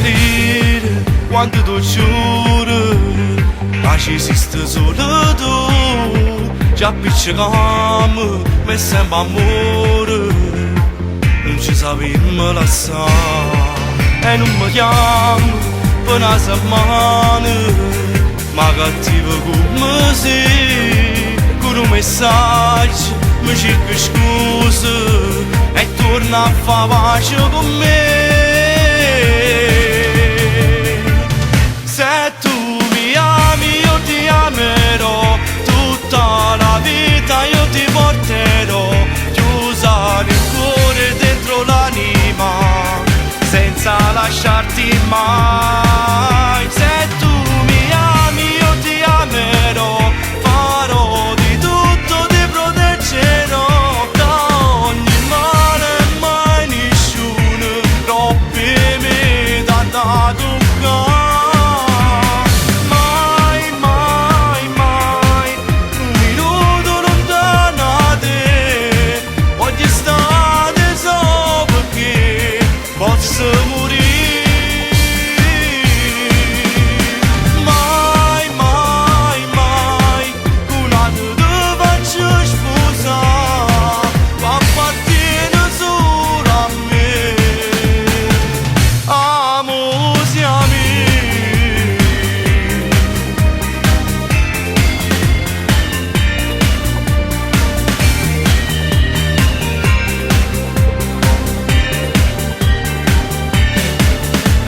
salire quando tu giuri, ma ci esiste solo tu. Ci appiccichiamo, ma sempre amore, non ci sappiamo lasciare. E non mi chiamo per una settimana, ma cattivo come sei, con un messaggio mi cerco scuse e torna a fare pace con me. Se tu mi ami io ti amerò, tutta la vita io ti porterò, chiusa nel cuore dentro l'anima, senza lasciarti mai. Se tu mi ami io ti amerò, farò di tutto, ti proteggerò da ogni male e mai nessuno troppi mi dà da toccare. Mai, mai, mai un minuto lontano da te, voglio stare solo perché posso morire. Mai, mai, mai un altro ti faccio sposare, ma appartiene solo a me. Amo siamo.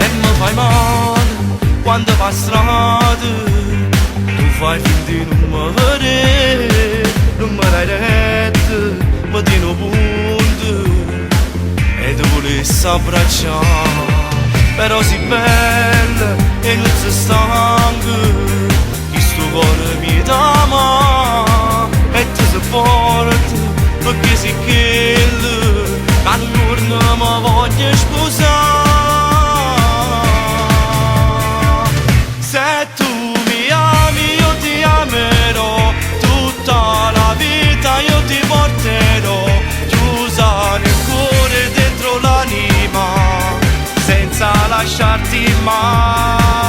E mi fai male quando fa strada, tu fai finta di non mi vedere, non mi dai retta, mi tieni punto e ti volessi abbracciare. Però sei bella e non sei stanca, questo cuore mi ama e ti si porta perché sei quella che un giorno mi voglio sposare. Se tu mi ami io ti amerò, tutta la vita io ti porterò, chiusa nel cuore dentro l'anima, senza lasciarti mai.